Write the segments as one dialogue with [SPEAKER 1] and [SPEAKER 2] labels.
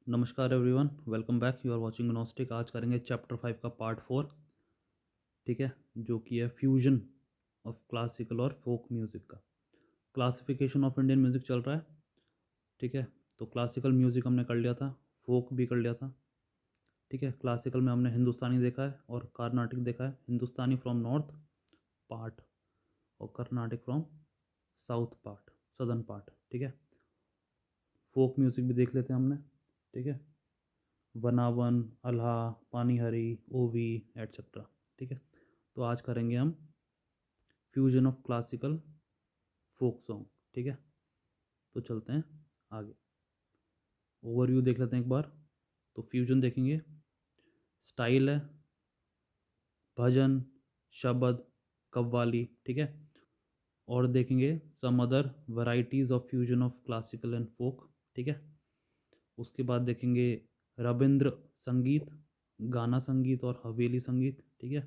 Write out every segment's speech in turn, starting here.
[SPEAKER 1] नमस्कार everyone, welcome back. You are watching Gnostic. आज करेंगे चैप्टर 5 का पार्ट 4। ठीक है, जो कि है फ्यूजन ऑफ क्लासिकल और फोक म्यूज़िक का। क्लासिफिकेशन ऑफ इंडियन म्यूज़िक चल रहा है। ठीक है, तो क्लासिकल म्यूज़िक हमने कर लिया था, फोक भी कर लिया था। ठीक है, क्लासिकल में हमने हिंदुस्तानी देखा है और कार्नाटिक देखा है। हिंदुस्तानी फ्रॉम नॉर्थ पार्ट और Carnatic from south part, southern part. ठीक है, फोक म्यूज़िक भी देख लेते हैं हमने। ठीक है, वनावन, अल्हा, पानीहरी, ओवी एट्सेट्रा। ठीक है, तो आज करेंगे हम fusion of classical folk song. ठीक है, तो चलते हैं आगे। ओवरव्यू देख लेते हैं एक बार। तो फ्यूजन देखेंगे, स्टाइल है भजन, शबद, कव्वाली। ठीक है, और देखेंगे some other varieties of fusion of classical and folk. ठीक है, उसके बाद देखेंगे रविंद्र संगीत, गाना संगीत और हवेली संगीत। ठीक है,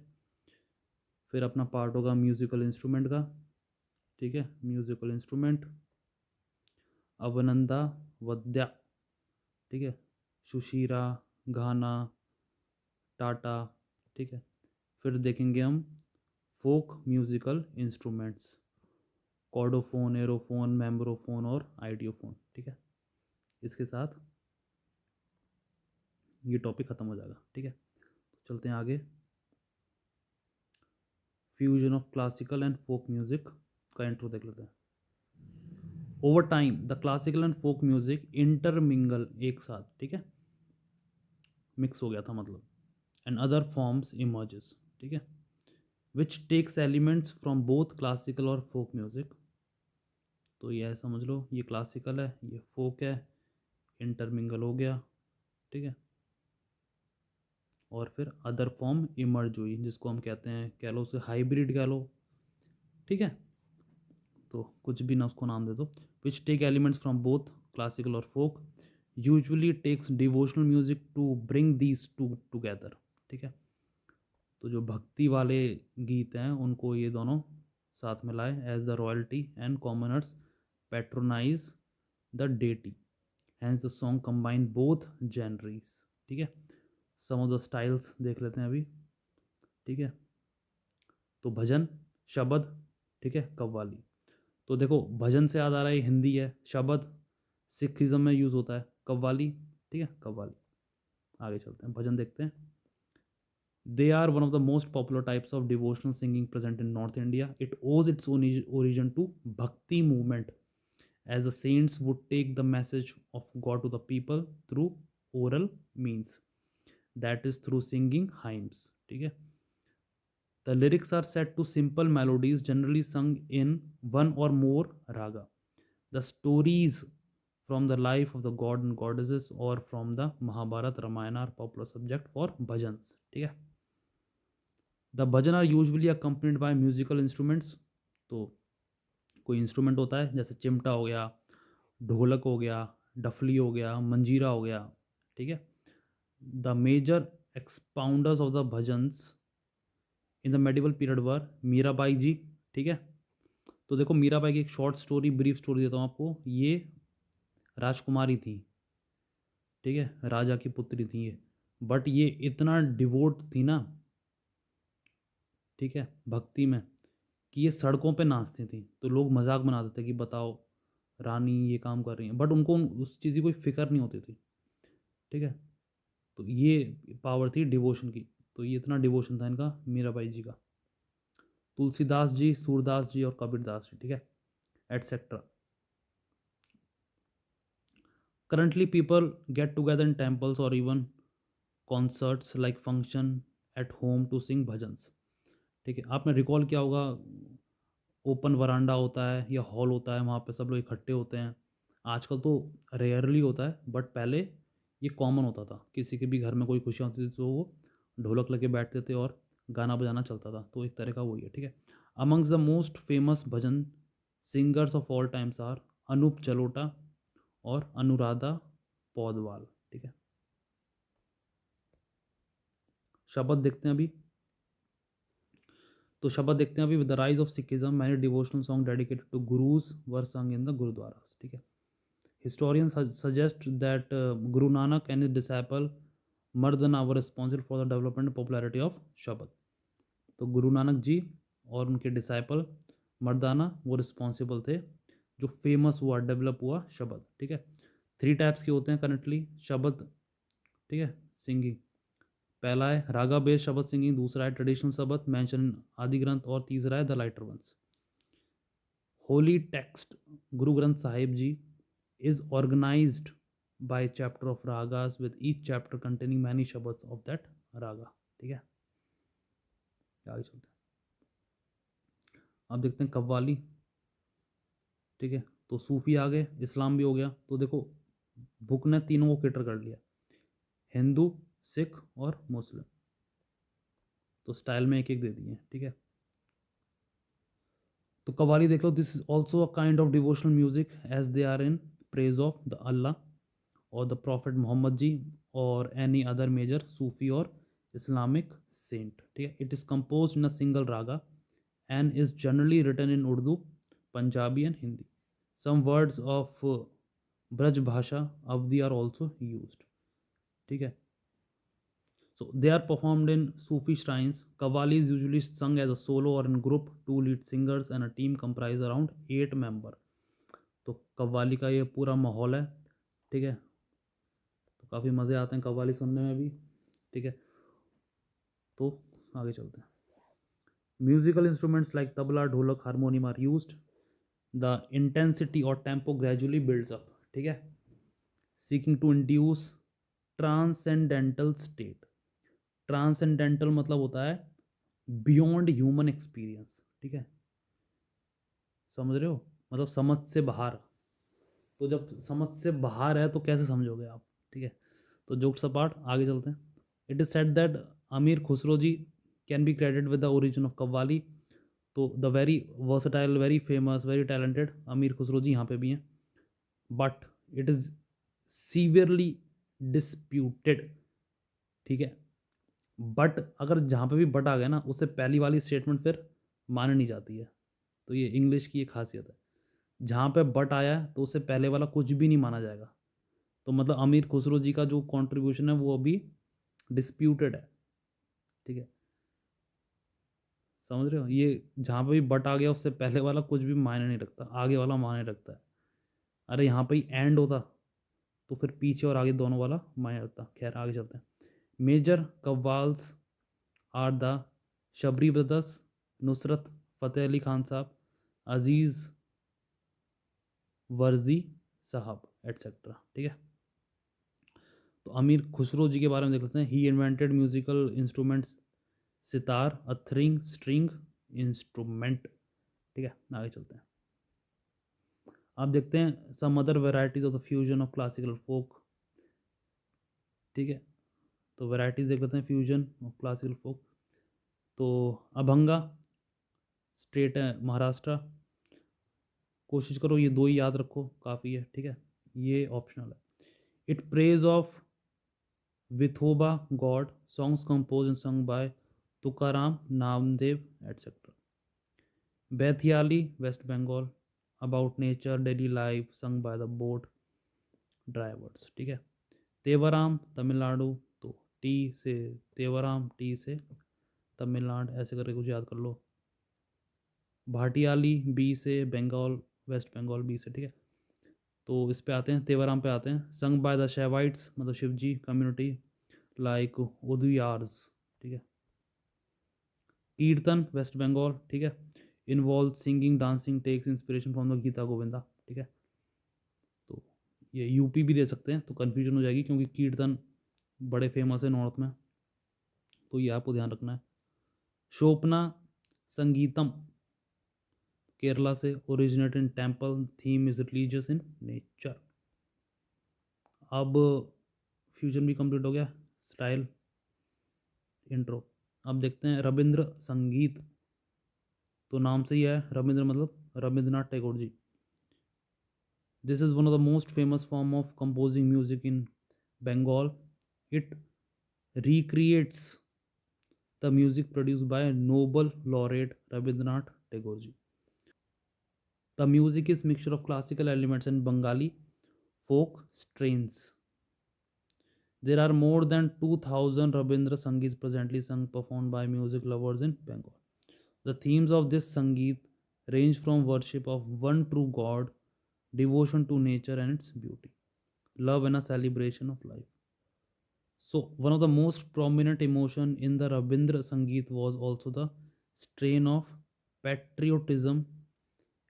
[SPEAKER 1] फिर अपना पार्ट होगा म्यूज़िकल इंस्ट्रूमेंट का। ठीक है, म्यूज़िकल इंस्ट्रूमेंट अवनंदा, वद्या। ठीक है, सुशीरा, घाना, टाटा। ठीक है, फिर देखेंगे हम फोक म्यूज़िकल इंस्ट्रूमेंट्स, कॉर्डोफोन, एरोफोन, मेम्ब्रोफोन और आइडियोफोन। ठीक है, इसके साथ ये टॉपिक ख़त्म हो जाएगा। ठीक है, तो चलते हैं आगे। Fusion of classical and folk music का इंट्रो देख लेते हैं। Over time the classical and folk music intermingle, एक साथ। ठीक है, मिक्स हो गया था मतलब। And other forms emerges. ठीक है, which takes elements from both classical और फोक म्यूजिक। तो ये समझ लो, ये क्लासिकल है, ये फोक है, इंटरमिंगल हो गया। ठीक है, और फिर अदर फॉर्म इमर्ज हुई, जिसको हम कहते हैं, कह लो उसे हाइब्रिड कह लो। ठीक है, तो कुछ भी ना उसको नाम दे दो। Which take elements from both classical और folk, usually takes devotional music to bring these to together. ठीक है, तो जो भक्ति वाले गीत हैं उनको ये दोनों साथ में लाए। As the royalty and commoners patronise the deity, hence the song combine both genres. ठीक है, सम ऑफ द स्टाइल्स देख लेते हैं अभी। ठीक है, तो भजन, शबद, ठीक है, कव्वाली। तो देखो, भजन से याद आ रहा है हिंदी है, शबद सिखिज्म में यूज़ होता है, कव्वाली। ठीक है, कव्वाली। आगे चलते हैं, भजन देखते हैं। They are one of the most popular types of devotional singing present in North India. It owes its origin to Bhakti movement, as the saints would take the message of God to the people through oral means, that is through singing hymns. ठीक है, the lyrics are set to simple melodies generally sung in one or more raga. The stories from the life of the god and goddesses or from the Mahabharata Ramayana are popular subject for bhajans. ठीक है, the bhajan are usually accompanied by musical instruments. तो कोई instrument होता है, जैसे चिमटा हो गया, ढोलक हो गया, डफली हो गया, मंजीरा हो गया। ठीक है, the major exponents of the bhajans in the medieval period were Mirabai ji. ठीक है, तो देखो, मीराबाई की एक शॉर्ट स्टोरी, ब्रीफ स्टोरी देता हूँ आपको। ये राजकुमारी थी। ठीक है, राजा की पुत्री थी ये, बट ये इतना डिवोट थी ना, ठीक है, भक्ति में, कि ये सड़कों पे नाचती थी। तो लोग मजाक बनाते थे कि बताओ, रानी ये काम कर रही हैं, बट उनको उस चीज़ की कोई फिक्र नहीं होती थी। ठीक है, तो ये पावर थी डिवोशन की। तो ये इतना डिवोशन था इनका, मीराबाई जी का। तुलसीदास जी, सूरदास जी और कबीरदास जी। ठीक है, etcetera. Currently people get together in temples और even concerts like function at home to sing bhajans. ठीक है, आपने रिकॉल किया होगा, ओपन वरांडा होता है या हॉल होता है, वहाँ पे सब लोग इकट्ठे होते हैं। आजकल तो रेयरली होता है, बट पहले ये कॉमन होता था। किसी के भी घर में कोई खुशियाँ होती थी तो वो ढोलक लेके बैठते थे और गाना बजाना चलता था। तो एक तरह का वही है। ठीक है, amongst the most famous bhajan singers of all times are Anup Jalota और अनुराधा पौडवाल। ठीक है, शब्द देखते हैं अभी। तो शब्द देखते हैं अभी। With the rise of Sikhism many devotional song dedicated to gurus were sung in the गुरुद्वारास। ठीक है, Historians suggest that Guru Nanak and his disciple Mardana were responsible for the development and popularity of Shabad. तो गुरु नानक जी और उनके disciple मर्दाना वो responsible थे जो famous हुआ, develop हुआ शब्द। ठीक है, 3 टाइप्स के होते हैं करंटली शब्द। ठीक है, सिंगिंग। पहला है रागा बेस्ड शब्द सिंगिंग, दूसरा है ट्रेडिशनल शब्द मेंशन आदि ग्रंथ, और तीसरा है the lighter ones. Holy text Guru Granth Sahib ji is organized by chapter of ragas with each chapter containing many shabads of that raga। ठीक है, आगे चलते हैं। अब देखते हैं कव्वाली। ठीक है, तो सूफी आ गए, इस्लाम भी हो गया। तो देखो बुक ने तीनों को कैटर कर लिया, हिंदू, सिख और मुस्लिम। तो स्टाइल में एक एक दे दिए। ठीक है, तो कव्वाली देख लो, this is also a kind of devotional music as they are in praise of the Allah और द प्रॉफिट मोहम्मद जी और एनी अदर मेजर सूफी और इस्लामिक सेंट। ठीक है, it is compose in a single raga and is generally written in Urdu, Punjabi and Hindi. Some words of Braj Bhasha Awadhi are also used. ठीक है, so they are performed in Sufi shrines. Qawwali is usually sung as a solo or in group, 2 lead singers and a team comprise around 8 member। तो कव्वाली का ये पूरा माहौल है। ठीक है, तो काफ़ी मज़े आते हैं कव्वाली सुनने में भी। ठीक है, तो आगे चलते हैं। Musical instruments like tabla, dholak, harmonium are used. The intensity और टेम्पो ग्रेजुअली बिल्ड्स अप। ठीक है, seeking to induce transcendental state. Transcendental मतलब होता है बियॉन्ड ह्यूमन एक्सपीरियंस। ठीक है, समझ रहे हो, मतलब समझ से बाहर। तो जब समझ से बाहर है तो कैसे समझोगे आप। ठीक है, तो जोक्स अपार्ट आगे चलते हैं। It is said that Amir Khusro ji can be credit with the origin of qawwali. तो the very versatile, very famous, very talented Amir Khusro ji यहाँ पे भी हैं, but it is severely disputed. ठीक है, बट अगर जहाँ पे भी बट आ गया ना, उससे पहली वाली स्टेटमेंट फिर मानी नहीं जाती है। तो ये इंग्लिश की एक खासियत है, जहाँ पे बट आया है तो उससे पहले वाला कुछ भी नहीं माना जाएगा। तो मतलब अमीर खुसरो जी का जो कंट्रीब्यूशन है वो अभी डिस्प्यूटेड है। ठीक है, समझ रहे हो, ये जहाँ पे भी बट आ गया उससे पहले वाला कुछ भी मायने नहीं रखता, आगे वाला मायने रखता है। अरे यहाँ पे ही एंड होता तो फिर पीछे और आगे दोनों वाला मायने रखता। खैर आगे चलते हैं। Major qawwals are the Sabri brothers, Nusrat Fateh Ali Khan साहब, अजीज़ वर्जी साहब एट्सेट्रा। ठीक है, तो अमीर खुसरो जी के बारे में देख लेते हैं। He invented musical instruments sitar, other string instrument. ठीक है, आगे चलते हैं। आप देखते हैं some other varieties of the fusion of classical folk. ठीक है, तो वेराइटीज देख लेते हैं फ्यूजन ऑफ क्लासिकल फोक। तो अभंगा स्टेट है महाराष्ट्र। कोशिश करो ये 2 ही याद रखो, काफ़ी है। ठीक है, ये ऑप्शनल है। It praise of Vithoba god, songs compose and sung by Tukaram, Namdev etcetera. Bhatiali West Bengal, about nature daily life sung by the boat drivers. ठीक है, तेवराम तमिलनाडु, तो टी से तेवराम, टी से तमिलनाडु, ऐसे करके कुछ याद कर लो। भाटियाली बी से बंगाल, वेस्ट बंगाल बी से। ठीक है, तो इस पे आते हैं, तेवराम पे आते हैं। संग बाय द शैवाइट्स मतलब शिवजी कम्युनिटी लाइक उदुयार्स। ठीक है, कीर्तन वेस्ट बंगाल। ठीक है, involve singing dancing, takes inspiration from the Gita Govinda. ठीक है, तो ये यूपी भी दे सकते हैं तो कन्फ्यूजन हो जाएगी क्योंकि कीर्तन बड़े फेमस है नॉर्थ में, तो ये आपको ध्यान रखना है। शोपना संगीतम केरला से, originate in temple, theme is religious in nature. अब फ्यूजन भी कंप्लीट हो गया, स्टाइल इंट्रो। अब देखते हैं रविंद्र संगीत। तो नाम से ही है रविंद्र मतलब Rabindranath Tagore ji. This is one of the most famous form of composing music in Bengal. It recreates the music produced by Nobel laureate Rabindranath Tagore ji. The music is mixture of classical elements and Bengali folk strains. There are more than 2000 Rabindra Sangeets presently sung performed by music lovers in Bengal. The themes of this Sangeet range from worship of one true God, devotion to nature and its beauty, love and a celebration of life. So, one of the most prominent emotion in the Rabindra Sangeet was also the strain of patriotism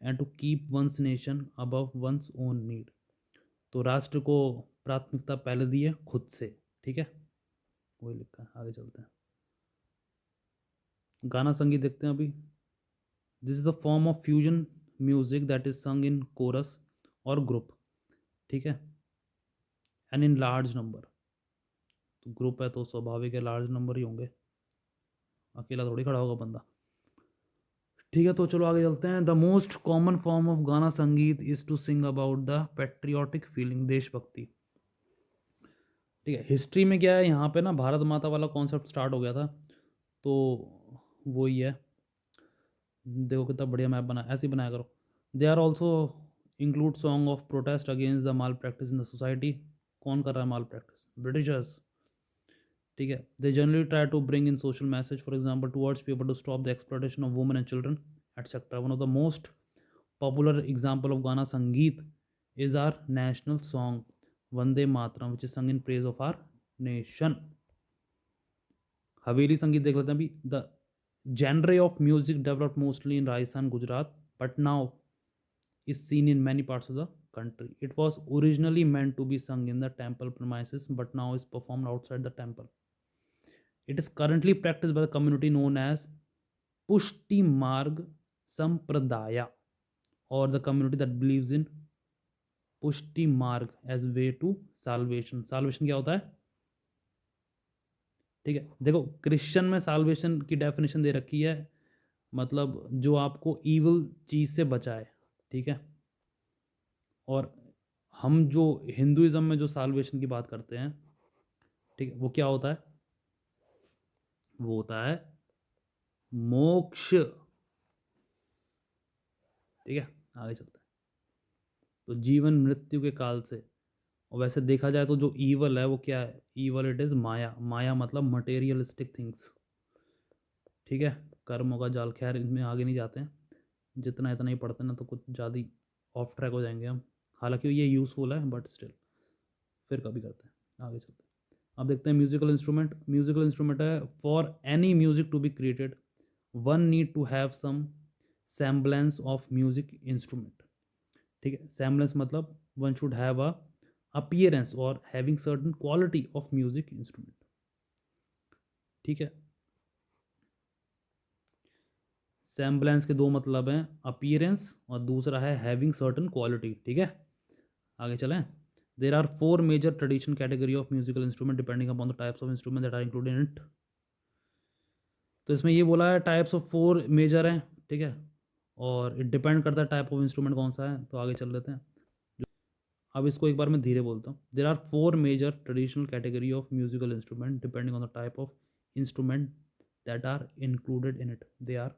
[SPEAKER 1] and to keep one's nation above one's own need. तो राष्ट्र को प्राथमिकता पहले दी है खुद से, ठीक है, वही लिखा है। आगे चलते हैं, गाना संगीत देखते हैं अभी। This is the form of fusion music that is sung in chorus और ग्रुप, ठीक है, एंड इन लार्ज नंबर। तो ग्रुप है तो स्वाभाविक है लार्ज नंबर ही होंगे, अकेला थोड़ी खड़ा होगा बंदा, ठीक है। तो चलो आगे चलते हैं। The most common form of gana sangeet is to sing about the patriotic feeling, देशभक्ति, ठीक है। हिस्ट्री में क्या है, यहाँ पे ना भारत माता वाला कॉन्सेप्ट स्टार्ट हो गया था, तो वही है। देखो कितना बढ़िया मैप बना, ऐसे ही बनाया करो। They are also include song of protest against the malpractice in the society. कौन कर रहा है माल प्रैक्टिस? ब्रिटिशर्स, ठीक है। They generally try to bring in social message, for example to urge people to stop the exploitation of women and children etcetera. One of the most popular example of gana sangeet is our national song Vande Mataram, which is sung in praise of our nation. हवेली संगीत देख लेते हैं अभी। The genre of music developed mostly in Rajasthan, Gujarat, but now is seen in many parts of the country. It was originally meant to be sung in the temple premises, but now is performed outside the temple. It is currently practiced by the community known as Pushti Marg Sampradaya, or the community that believes in Pushti Marg as way to salvation. Salvation क्या होता है, ठीक है। देखो Christian में solvation की definition दे रखी है, मतलब जो आपको ईवल चीज़ से बचाए, ठीक है। और हम जो हिंदुइज्म में जो साल्वेशन की बात करते हैं, ठीक है, वो क्या होता है, वो होता है मोक्ष, ठीक है। आगे चलते हैं। तो जीवन मृत्यु के काल से, और वैसे देखा जाए तो जो ईवल है वो क्या है, ईवल इट इज़ माया। माया मतलब मटेरियलिस्टिक थिंग्स, ठीक है। कर्मों का जाल, खैर इसमें आगे नहीं जाते हैं, जितना इतना ही पढ़ते हैं ना तो कुछ ज़्यादा ऑफ ट्रैक हो जाएंगे हम, हालांकि ये यूज़फुल है बट स्टिल फिर कभी करते हैं। आगे चलते हैं। अब देखते हैं म्यूजिकल इंस्ट्रूमेंट। म्यूजिकल इंस्ट्रूमेंट है for any music to be created one need to have some semblance of music instrument, ठीक है। सेम्बलेंस मतलब one should have a appearance or having certain quality of music instrument, ठीक है। semblance के दो मतलब हैं, appearance और दूसरा है having certain quality, ठीक है। आगे चलें। there are four major traditional category of musical instrument depending upon the types of instrument that are included in it। तो इसमें ये बोला है टाइप्स ऑफ फोर मेजर हैं, ठीक है, और इट डिपेंड करता है टाइप ऑफ इंस्ट्रूमेंट कौन सा है। तो आगे चल लेते हैं। अब इसको एक बार मैं धीरे बोलता हूँ। There are four major traditional category of musical instrument depending on the type of instrument that are included in it. They are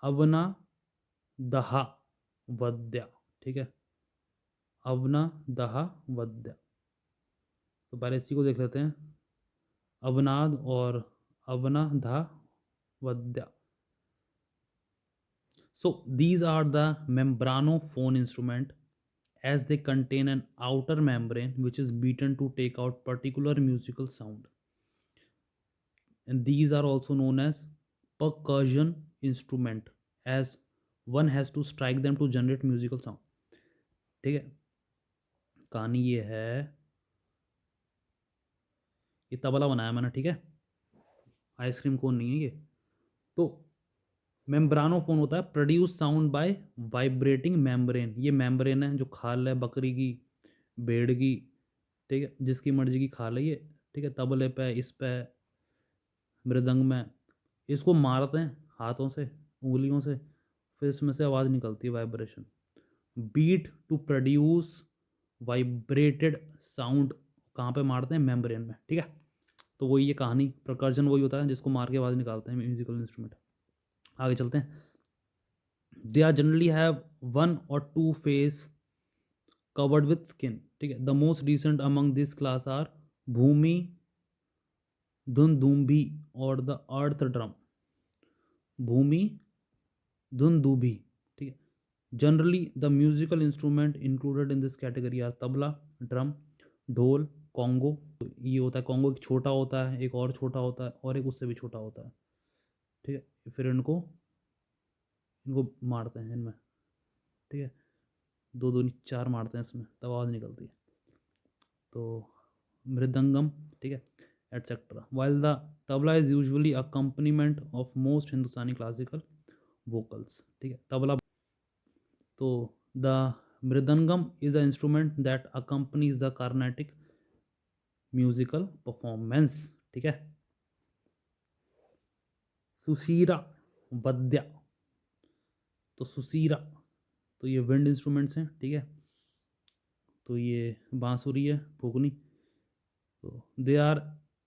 [SPEAKER 1] avanaddha vadya, ठीक है, अवना दहा वद्या। तो पहले इसी को देख लेते हैं, अवनाद और अवनाधा वद्या। So these are the membranophone instrument as they contain an outer membrane which is beaten to take out particular musical sound, and these are also known as percussion instrument as one has to strike them to generate musical sound, ठीक है। कहानी ये है, ये तबला बनाया मैंने, ठीक है, आइसक्रीम कोन नहीं है ये। तो मेम्ब्रानोफोन होता है produce sound bye vibrating membrane. ये मेम्ब्रेन है जो खाल है बकरी की, भेड़ की, ठीक है, जिसकी मर्जी की खाल है ये, ठीक है। तबले पे, इस पे, मृदंग में, इसको मारते हैं हाथों से, उंगलियों से, फिर इसमें से आवाज़ निकलती है, vibration, beat to produce vibrated sound. कहाँ पे मारते हैं? मेम्ब्रेन में, ठीक है। तो वही ये कहानी, प्रकर्जन वही होता है जिसको मार के आवाज़ निकालते हैं म्यूजिकल इंस्ट्रूमेंट। आगे चलते हैं। They are generally have one और two face covered with skin, ठीक है। The most recent among this class are bhumi, dundubhi और the earth drum. Bhumi, dundubhi, ठीक है। Generally the musical instrument included in this category are tabla, drum, dhol, conga. ये होता है Congo, एक छोटा होता है, एक और छोटा होता है, और एक उससे भी छोटा होता है, ठीक है। फिर इनको इनको मारते हैं इनमें, ठीक है। दो दो नहीं, चार मारते हैं इसमें, तब आवाज़ निकलती है। तो मृदंगम, ठीक है, etcetera. While the tabla is usually accompaniment of most Hindustani classical vocals, ठीक है। तबला, तो the mridangam is the instrument that accompanies the Carnatic musical performance, ठीक है। सुशीरा, वद्या, तो सुशीरा, तो ये विंड इंस्ट्रूमेंट्स हैं, ठीक है। तो ये बांसुरी है, फुकनी। तो दे आर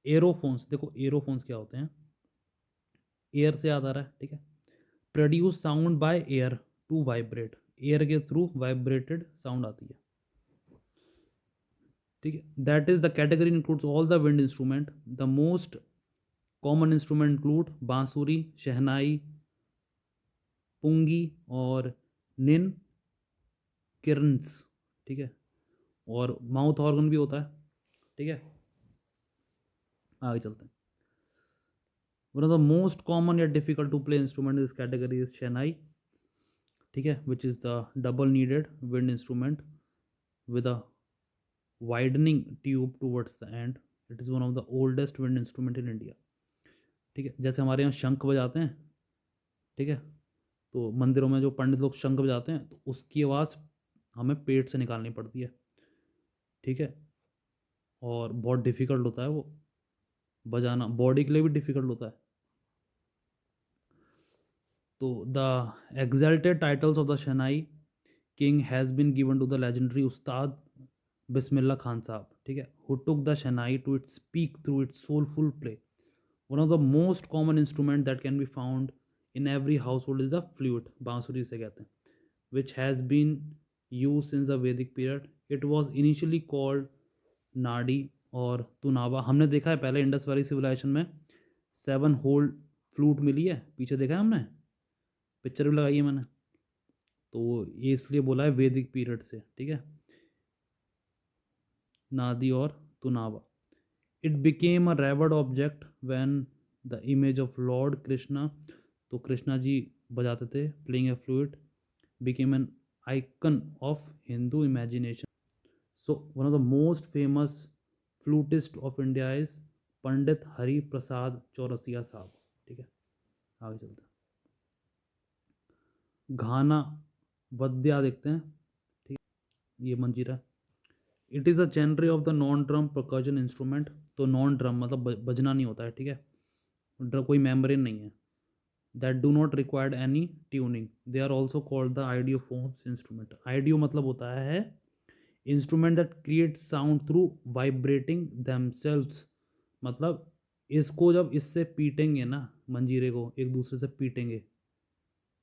[SPEAKER 1] एरोफोन्स। देखो एरोफोन्स क्या होते हैं, एयर से याद आ रहा है, ठीक है। Produce sound by air to vibrate, air के थ्रू वाइब्रेटेड साउंड आती है, ठीक है। That is the category includes all the wind instrument. The most common instrument include bansuri, shehnai, पुंगी और निन किर्न्स, ठीक है। और माउथ ऑर्गन भी होता है, ठीक है। आगे चलते हैं। One of the most common या difficult to play instrument this category is shehnai, ठीक है, which is the double needed wind instrument with a widening tube towards the end. It is one of the oldest wind instrument in India, ठीक है। जैसे हमारे यहाँ शंख बजाते हैं, ठीक है, तो मंदिरों में जो पंडित लोग शंख बजाते हैं तो उसकी आवाज़ हमें पेट से निकालनी पड़ती है, ठीक है। और बहुत डिफ़िकल्ट होता है वो बजाना, बॉडी के लिए भी डिफ़िकल्ट होता है। तो the exalted titles of the shehnai king has been given to the legendary Ustad Bismillah Khan Sahab, ठीक है, who took the shehnai to its peak through its soulful play. One of the most common instrument that can be found in every household is the flute, bansuri से कहते हैं, which has been use since the Vedic period. It was initially called nadi और तुनावा। हमने देखा है पहले Indus valley civilisation में 7 hold flute मिली है, पीछे देखा है हमने, पिक्चर भी लगाई है मैंने। तो ये इसलिए बोला है वैदिक पीरियड से, ठीक है, नादी और tunava. It became a revered object when the image of Lord Krishna, तो कृष्णा जी बजाते थे, playing a flute, became an icon of Hindu imagination. So one of the most famous flutist of India is Pandit Hari Prasad Chaurasia Sahab, ठीक है। आगे चलते हैं। घाना, वद्या देखते हैं, ठीक है, ये manjira. It is a genre of the non drum percussion instrument. तो नॉन ड्रम मतलब बजना नहीं होता है, ठीक है, ड्रम कोई मेम्ब्रेन नहीं है। That do not required any tuning, they are also called the idiophones instrument. Idio मतलब होता है instrument that create sound through vibrating themselves. मतलब इसको जब इससे पीटेंगे ना, मंजीरे को एक दूसरे से पीटेंगे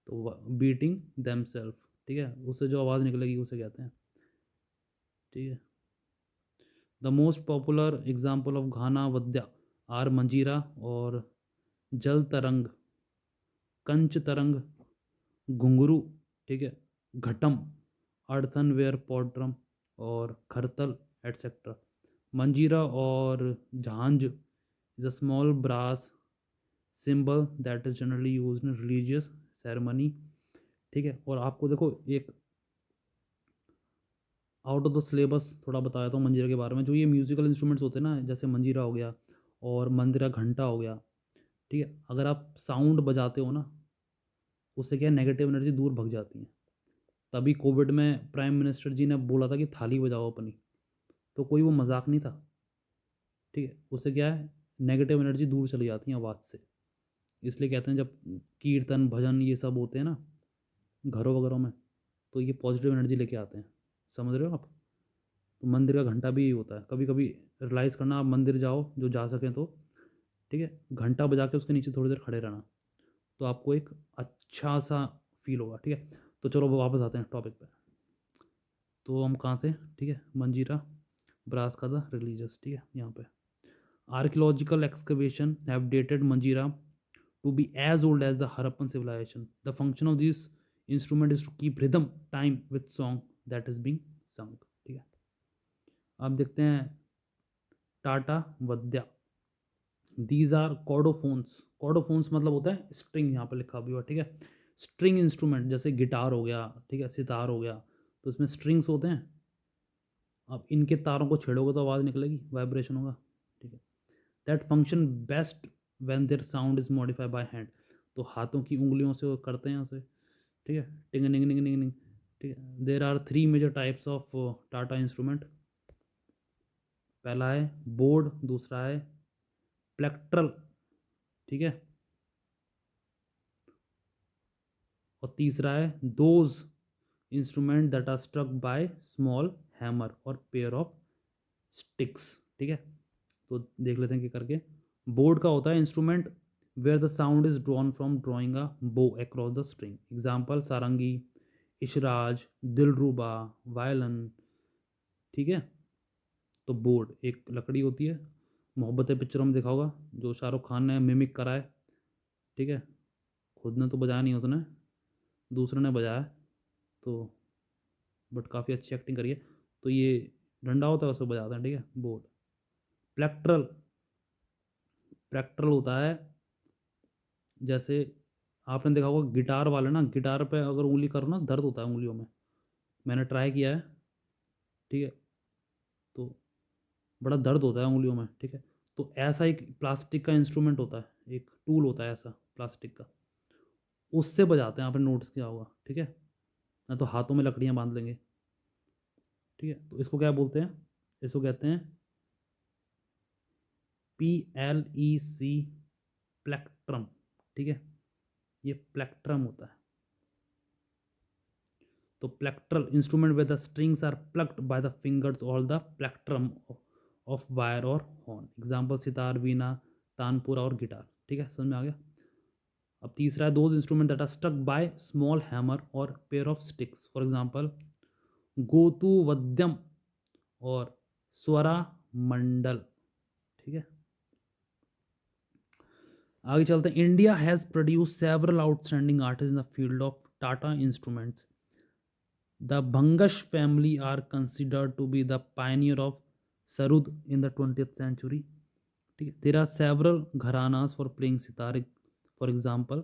[SPEAKER 1] तो बीटिंग दैमसेल्फ, ठीक है, उससे जो आवाज़ निकलेगी उसे कहते हैं, ठीक है। The most popular example of ghana vadya are manjira और जल तरंग, कंच तरंग, घुंघरू, ठीक है, घटम, अर्थनवेयर पॉट्रम और खरतल एटसेट्रा। मंजीरा और jhanjh is a small brass cymbal that is generally use in religious ceremony, ठीक है। और आपको देखो एक आउट ऑफ द सिलेबस थोड़ा बताया था मंजीरा के बारे में। जो ये म्यूजिकल इंस्ट्रूमेंट्स होते हैं ना, जैसे मंजीरा हो गया और मंदिरा घंटा हो गया, ठीक है, अगर आप साउंड बजाते हो ना, उससे क्या है, नेगेटिव एनर्जी दूर भग जाती है। तभी कोविड में प्राइम मिनिस्टर जी ने बोला था कि थाली बजाओ अपनी, तो कोई वो मजाक नहीं था, ठीक है। उससे क्या है, नेगेटिव एनर्जी दूर चली जाती है आवाज़ से। इसलिए कहते हैं जब कीर्तन भजन ये सब होते हैं ना घरों वगैरह में, तो ये पॉजिटिव एनर्जी लेके आते हैं, समझ रहे हो आप। तो मंदिर का घंटा भी यही होता है। कभी कभी रियलाइज़ करना, आप मंदिर जाओ जो जा सकें तो, ठीक है, घंटा बजा के उसके नीचे थोड़ी देर खड़े रहना, तो आपको एक अच्छा सा फील होगा, ठीक है। तो चलो वो वापस आते हैं टॉपिक पे। तो हम कहाँ थे, ठीक है, मंजीरा ब्रास का था रिलीजियस, ठीक है। यहाँ पे आर्कियोलॉजिकल एक्सकवेशन हैव डेटेड मंजीरा to be as old as the Harappan civilization. The function of this instrument is to keep rhythm time with song that is being sung. ठीक है, अब देखते हैं tata vadya. These are chordophones. Chordophones मतलब होता है string, यहाँ पर लिखा भी हुआ, ठीक है। स्ट्रिंग इंस्ट्रूमेंट जैसे गिटार हो गया, ठीक है, सितार हो गया, तो इसमें स्ट्रिंग्स होते हैं। अब इनके तारों को छेड़ोगे तो आवाज़ निकलेगी, वाइब्रेशन होगा, ठीक है। That function best when there sound is modified by hand. तो हाथों की उंगलियों से वो करते हैं उसे, ठीक है, टिंग निंग निंग निंग निंग, ठीक है। There are 3 major types of tata instrument. पहला है बोर्ड, दूसरा है प्लेक्ट्रल, ठीक है, और तीसरा है those instrument that are struck by small hammer और पेयर ऑफ स्टिक्स, ठीक है। तो देख लेते हैं कि करके। बोर्ड का होता है instrument where the sound is drawn from drawing a bow across the string. Example sarangi, esraj, dilruba, violin, ठीक है। तो बोर्ड एक लकड़ी होती है, मोहब्बतें पिक्चरों में देखा होगा, जो शाहरुख खान ने मिमिक करा है, ठीक है। खुद ने तो बजाया नहीं उसने, दूसरे ने बजाया है, तो बट काफ़ी अच्छी एक्टिंग करी है। तो ये डंडा होता है, उसको बजाते हैं, ठीक है, बोर्ड। प्लेक्ट्रल, प्लेक्ट्रल होता है जैसे आपने देखा होगा गिटार वाले ना, गिटार पे अगर उंगली करो ना दर्द होता है उंगलियों में, मैंने ट्राई किया है, ठीक है, तो बड़ा दर्द होता है उंगलियों में, ठीक है। तो ऐसा एक प्लास्टिक का इंस्ट्रूमेंट होता है, एक टूल होता है ऐसा प्लास्टिक का, उससे बजाते हैं, आपने नोटिस किया होगा, ठीक है। ना तो हाथों में लकड़ियाँ बांध लेंगे, ठीक है। तो इसको क्या बोलते हैं, इसको कहते हैं PLEC, प्लेक्ट्रम, ठीक है, ये प्लेक्ट्रम होता है। तो plectral instrument with the strings are plucked by the fingers और द प्लेक्ट्रम ऑफ वायर और हॉर्न। एग्जाम्पल सितार, वीणा, तानपुरा और गिटार, ठीक है, समझ में आ गया। अब तीसरा है those instrument that are struck by small hammer और pair of sticks. For example gottu vadyam और स्वरा मंडल, ठीक है। आगे चलते हैं। India has produce several outstanding artist in the field of tata instruments. The Bhangash family are considered to be the pioneer of Sarud in the 20th century. ठीक है, there are several gharanas for playing sitar, for example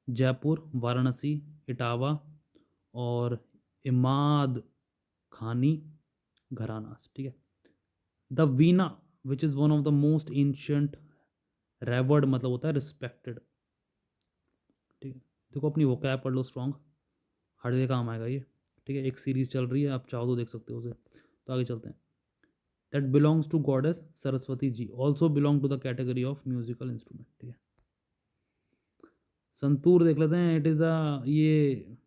[SPEAKER 1] Jaipur, Varanasi, Etawah और इमाद खानी घरानास, ठीक है। The Veena which is one of the most ancient reward, मतलब होता है respected, ठीक है। देखो अपनी वोकैब पढ़ लो स्ट्रॉन्ग, हर जगह काम आएगा ये, ठीक है। एक सीरीज चल रही है, आप चाहो तो देख सकते हो उसे। तो आगे चलते हैं। That belongs to goddess Saraswati ji, also belong to the category of musical instrument, ठीक है। संतूर देख लेते हैं। इट इज़ अ ये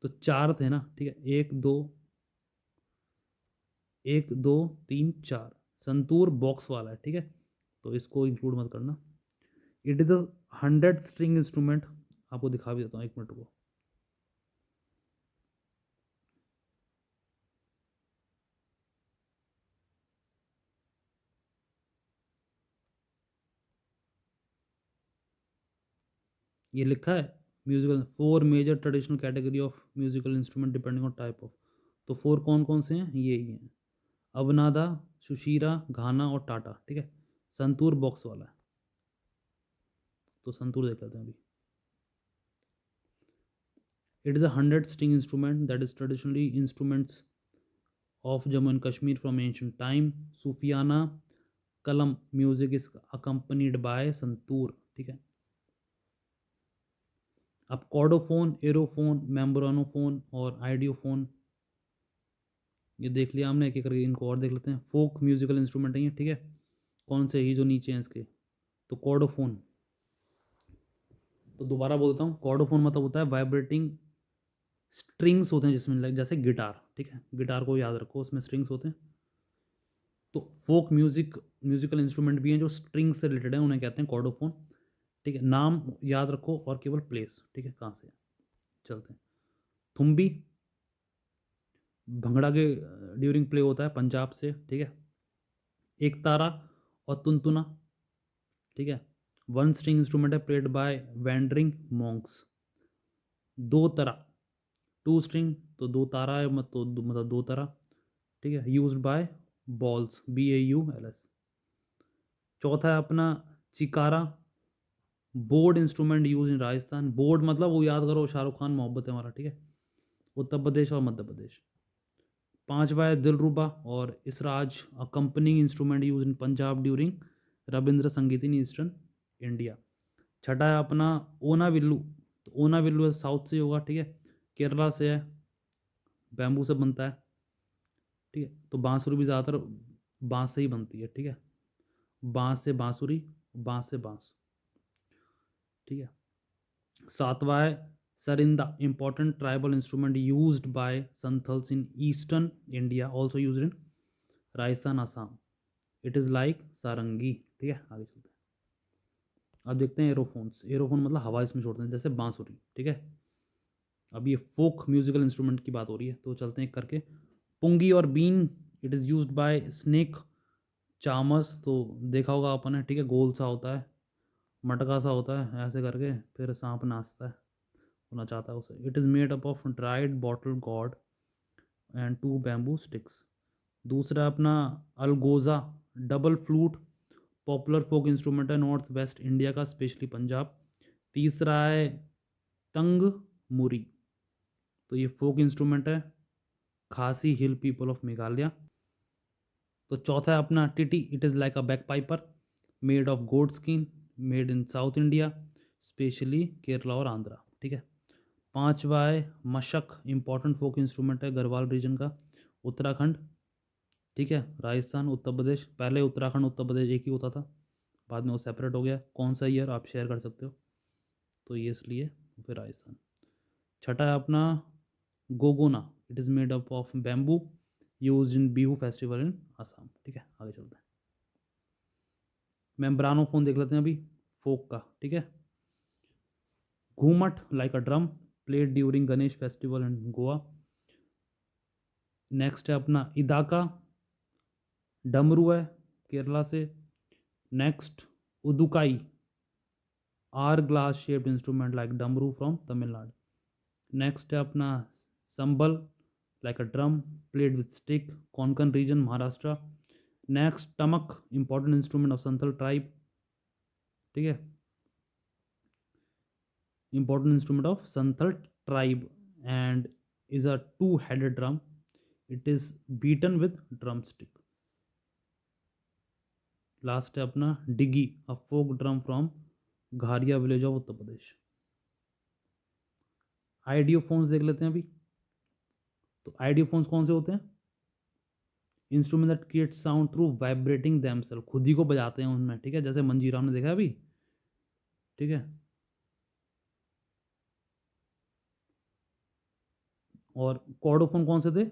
[SPEAKER 1] तो चार थे ना, ठीक है, एक दो, एक दो, तीन, चार। संतूर बॉक्स वाला है, ठीक है, तो इसको इंक्लूड मत करना। It is a 100 string instrument, आपको दिखा भी देता हूँ, एक मिनट को। ये लिखा है musical 4 major traditional category of musical instrument depending on type of. तो 4 कौन कौन से हैं, ये ही हैं, अवनादा, सुशीरा, घाना और टाटा, ठीक है। संतूर बॉक्स वाला है, तो संतूर देख लेते हैं अभी। It is a 100 string instrument that is traditionally instruments of Jammu and Kashmir from ancient time. Sufiana kalam music is accompanied by santoor, ठीक है। अब कॉर्डोफोन, एरोफोन, मेम्ब्रानोफोन और आइडियोफोन, ये देख लिया हमने, एक एक करके इनको और देख लेते हैं। फोक म्यूजिकल इंस्ट्रूमेंट है ये, ठीक है। कौन से, ये जो नीचे हैं इसके। तो कॉर्डोफोन, तो दोबारा बोलता हूँ, कॉर्डोफोन मतलब होता है वाइब्रेटिंग स्ट्रिंग्स होते हैं जिसमें, लाइक जैसे गिटार, ठीक है, गिटार को याद रखो, उसमें स्ट्रिंग्स होते हैं। तो फोक म्यूजिक म्यूजिकल इंस्ट्रूमेंट भी हैं जो स्ट्रिंग से रिलेटेड है, उन्हें कहते हैं कॉर्डोफोन, ठीक है। नाम याद रखो और केवल प्लेस, ठीक है, कहाँ से। चलते हैं। थुम्बी, भंगड़ा के ड्यूरिंग प्ले होता है पंजाब से, ठीक है। एक तारा और तुनतुना, ठीक है। वन स्ट्रिंग इंस्ट्रूमेंट है प्लेड बाय वैंडरिंग मॉन्क्स। दो तरह, टू स्ट्रिंग तो दो तारा है, मतलब दो तरह, ठीक है। Used by Bauls, BAULS। चौथा है अपना chikara, bowed instrument use in Rajasthan. Bowed मतलब वो याद करो, शाहरुख खान मोहब्बत है हमारा, ठीक है। उत्तर प्रदेश और मध्य प्रदेश। पांचवा है दिलरुबा और इसराज, a company instrument use in Punjab during Ravindra संगीत इन ईस्टर्न इंडिया। छठा है अपना ओना विल्लू, तो ओना विल्लू साउथ से होगा, ठीक है। केरला से है, बैम्बू से बनता है, ठीक है। तो बांसुरी भी ज़्यादातर बांस से ही बनती है, ठीक है। बांस से बांसुरी, बांस से बांस, ठीक है। सातवां है sarinda, important tribal instrument used by Santhals in eastern India, also used in Rajasthan Assam. It is like sarangi, ठीक है। आगे चलते हैं। अब देखते हैं एरोफोन्स। एरोफोन मतलब हवा इसमें छोड़ते हैं, जैसे बांसुरी, ठीक है। अब ये फोक म्यूजिकल इंस्ट्रूमेंट की बात हो रही है, तो चलते हैं एक करके। पुंगी और been, it is used by snake charmers, तो देखा होगा अपन ने, ठीक है। गोल सा होता है, मटका सा होता है, ऐसे करके फिर सांप नाचता है, होना चाहता है उसे। It is made up of dried bottle gourd and two bamboo sticks. दूसरा अपना algoza, double flute, popular folk instrument है नॉर्थ वेस्ट इंडिया का, स्पेशली पंजाब। तीसरा है तंग मुरी, तो ये फोक इंस्ट्रूमेंट है खासी हिल पीपल ऑफ मेघालय। तो चौथा है अपना titi, it is like a bag piper made of goat skin, made in South India, specially Kerala और आंध्रा, ठीक है। पांचवा है मशक, इंपॉर्टेंट फोक इंस्ट्रूमेंट है गढ़वाल रीजन का, उत्तराखंड, ठीक है। राजस्थान, उत्तर प्रदेश, पहले उत्तराखंड उत्तर प्रदेश एक ही होता था, बाद में वो सेपरेट हो गया। कौन सा ईयर आप शेयर कर सकते हो, तो ये इसलिए फिर राजस्थान। छठा है अपना gogona, it is made up of bamboo, use in Bihu festival in Assam, ठीक है। आगे चलते हैं। मेम्ब्रानो फोन देख लेते हैं अभी, फोक का, ठीक है। Ghumat like a drum, played during Ganesh festival in Goa. Next है अपना इदाका, डमरू है केरला से। Next Udukkai, hourglass shaped instrument like damru from Tamil Nadu. Next है अपना Sambal, like a drum, played with stick, Konkan region Maharashtra. Next Tamak, important instrument of Santhal tribe, ठीक है। Important instrument of Santhal tribe and is a two headed drum, it is beaten with drum stick. Last है अपना डिगी, अ फोक drum from घारिया village of Uttar Pradesh. आइडियोफोन्स देख लेते हैं अभी। तो आइडियोफोन्स कौन से होते हैं? Instrument that create sound through vibrating themselves, खुद ही को बजाते हैं उनमें, ठीक है। जैसे मंजीरा ने देखा अभी, ठीक है। और कॉर्डोफोन कौन से थे?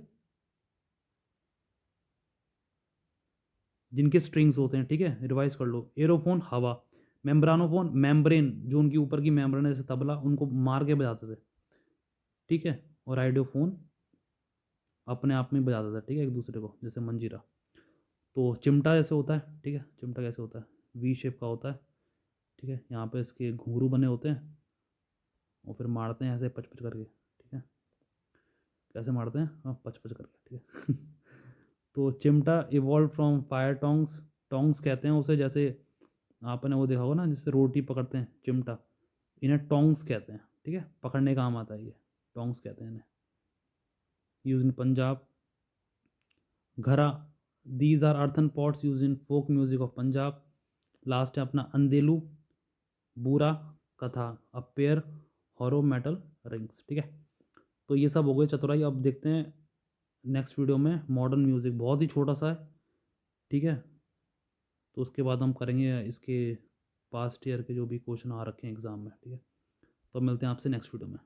[SPEAKER 1] जिनके स्ट्रिंग्स होते हैं, ठीक है। रिवाइज कर लो। एरोफोन हवा, मेम्ब्रानोफोन मेम्ब्रेन, जो उनकी ऊपर की मेम्ब्रेन है, जैसे तबला, उनको मार के बजाते थे, ठीक है। और आइडियोफोन अपने आप में बजाता था, ठीक है, एक दूसरे को, जैसे मंजीरा। तो चिमटा जैसे होता है, ठीक है। चिमटा कैसे होता है? वी शेप का होता है, ठीक है। यहाँ पे इसके घुंघरू बने होते हैं और फिर मारते हैं ऐसे पच पच करके, ठीक है। कैसे मारते हैं? हाँ, पच पच करके, ठीक है। तो चिमटा evolve from fire tongs, tongs कहते हैं उसे, जैसे आपने वो देखा होगा ना, जिससे रोटी पकड़ते हैं, चिमटा, इन्हें टोंग्स कहते हैं, ठीक है। पकड़ने का काम आता है ये, टोंग्स कहते हैं इन्हें। Use in Punjab. Ghara, these are earthen pots use in folk music of Punjab. Last है अपना अंदेलू, बूरा कथा, a pair hollow metal rings, ठीक है। तो ये सब हो गए चतुराई। अब देखते हैं नेक्स्ट वीडियो में मॉडर्न म्यूज़िक, बहुत ही छोटा सा है, ठीक है। तो उसके बाद हम करेंगे इसके पास्ट ईयर के जो भी क्वेश्चन आ रखे हैं एग्ज़ाम में, ठीक है। तो मिलते हैं आपसे नेक्स्ट वीडियो में।